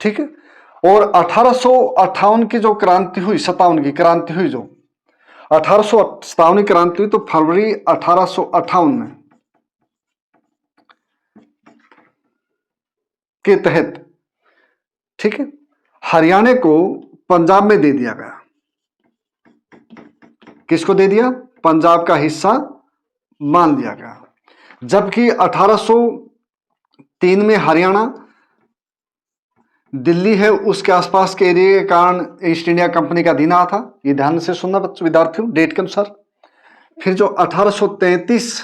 A: ठीक है। और 1858 की जो क्रांति हुई, 57 की क्रांति हुई, जो 1857 की क्रांति हुई, तो फरवरी 1858 में के तहत, ठीक है, हरियाणा को पंजाब में दे दिया गया। किसको दे दिया? पंजाब का हिस्सा मान लिया गया। जबकि 1803 में हरियाणा दिल्ली है उसके आसपास के एरिया के कारण ईस्ट इंडिया कंपनी का अधीन था। ये ध्यान से सुनना बच्चों, विद्यार्थियों, डेट के अनुसार। फिर जो 1833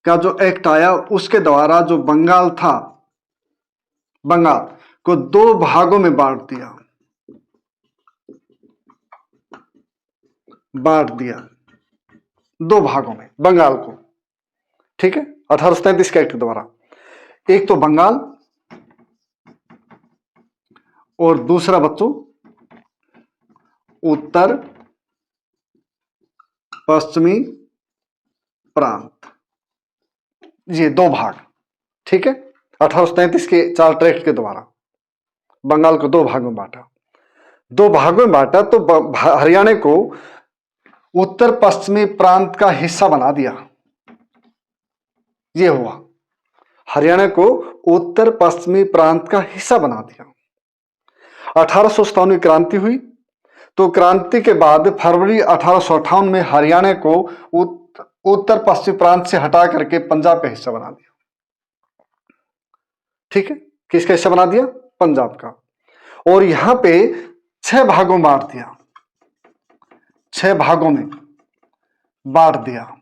A: का जो एक्ट आया उसके द्वारा जो बंगाल था, बंगाल को दो भागों में बांट दिया, दो भागों में बंगाल को, ठीक है, 1833 के एक्ट के द्वारा। एक तो बंगाल और दूसरा बच्चों उत्तर पश्चिमी प्रांत, ये दो भाग, ठीक है। 1833 के चार्टर एक्ट के द्वारा बंगाल को दो भागों में बांटा, तो हरियाणा को उत्तर पश्चिमी प्रांत का हिस्सा बना दिया। ये हुआ, हरियाणा को उत्तर पश्चिमी प्रांत का हिस्सा बना दिया। 1857 की क्रांति हुई, तो क्रांति के बाद फरवरी 1858 में हरियाणा को उत्तर पश्चिमी प्रांत से हटा करके पंजाब का हिस्सा बना दिया, ठीक है। किसका हिस्सा बना दिया? पंजाब का। और यहां पे 6 भागों में बांट दिया, 6 भागों में बांट दिया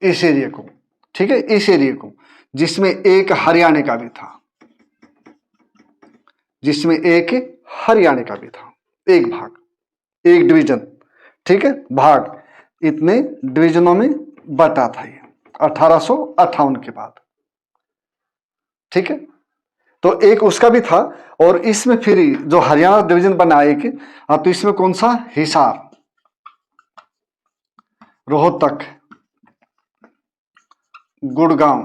A: इस एरिया को, ठीक है, इस एरिया को, जिसमें एक हरियाणा का भी था, जिसमें एक हरियाणा का भी था, एक भाग, एक डिवीजन, ठीक है, भाग, इतने डिवीजनों में बटा था ये 1858 के बाद, ठीक है। तो एक उसका भी था, और इसमें फिर जो हरियाणा डिवीजन बना एक, तो इसमें कौन सा, हिसार, रोहतक, गुड़गांव,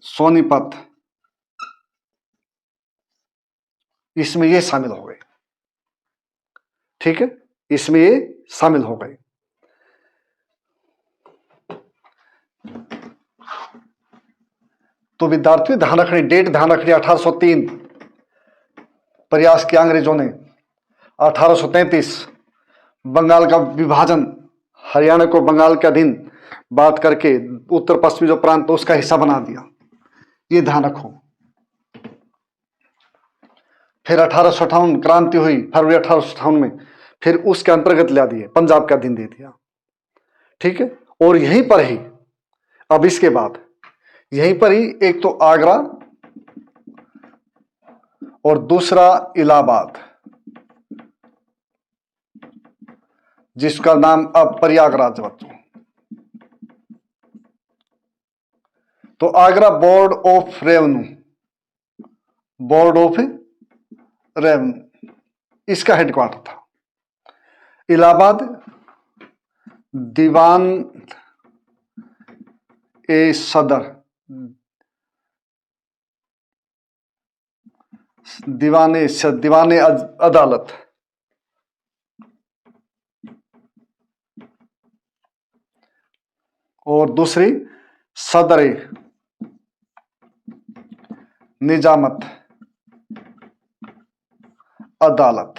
A: सोनीपत, इसमें ये शामिल हो गए, ठीक है, इसमें ये शामिल हो गए। तो विद्यार्थियों ध्यान रखनी, डेट ध्यान रखनी, 1803 प्रयास किया अंग्रेजों ने, 1833 बंगाल का विभाजन, हरियाणा को बंगाल के अधीन बात करके उत्तर पश्चिमी जो प्रांत उसका हिस्सा बना दिया, ये ध्यान रखो। फिर 1858 क्रांति हुई, फरवरी 1858 में, फिर उसके अंतर्गत ला दिए, पंजाब का अधीन दे दिया, ठीक है। और यहीं पर ही अब इसके बाद यहीं पर ही एक तो आगरा और दूसरा इलाहाबाद, जिसका नाम अब प्रयागराज बच्चों। तो Agra board of revenue, board of revenue इसका हेडक्वार्टर था। इलाहाबाद दीवान ए सदर, दीवाने अदालत, और दूसरी सदर निजामत अदालत,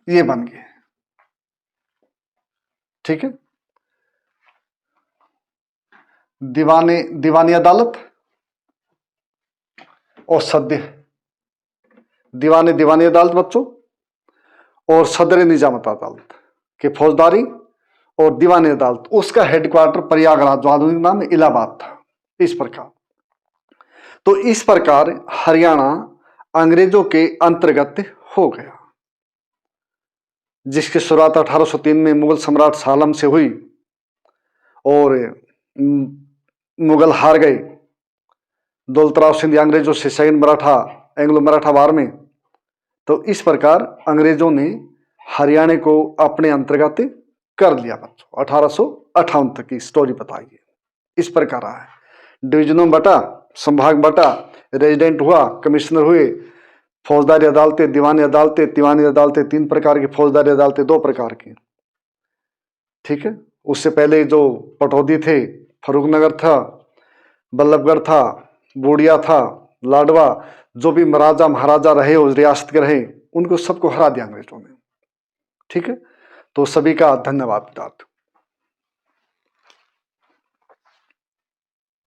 A: ये बन गए, ठीक है। दीवानी अदालत और सदर दीवानी अदालत बच्चों, और सदर निजामत अदालत के फौजदारी और दीवानी अदालत, उसका हेडक्वार्टर प्रयागराज, जो आधुनिक नाम इलाहाबाद था। इस प्रकार, तो इस प्रकार हरियाणा अंग्रेजों के अंतर्गत हो गया, जिसकी शुरुआत 1803 में मुगल सम्राट शाह आलम से हुई, और मुगल हार गए दौलतराव सिंधिया अंग्रेजों से सेकंड एंग्लो मराठा वार में। तो इस प्रकार अंग्रेजों ने हरियाणा को अपने अंतर्गत कर लिया बच्चों। 1858 तक की स्टोरी बताइए, इस प्रकार है, डिवीजनों बटा, संभाग बटा, रेजिडेंट हुआ, कमिश्नर हुए, फौजदारी अदालतें, दीवानी अदालतें 3 प्रकार की, फौजदारी अदालतें 2 प्रकार की, ठीक है। उससे पहले जो पटौदी थे, फरूखनगर था, बल्लभगढ़ था, बूढ़िया था, लाडवा, जो भी राजा महाराजा रहे उस रियासत के रहे, उनको सबको हरा दिया अंग्रेजों ने, ठीक है। तो सभी का धन्यवाद विद्यार्थियों।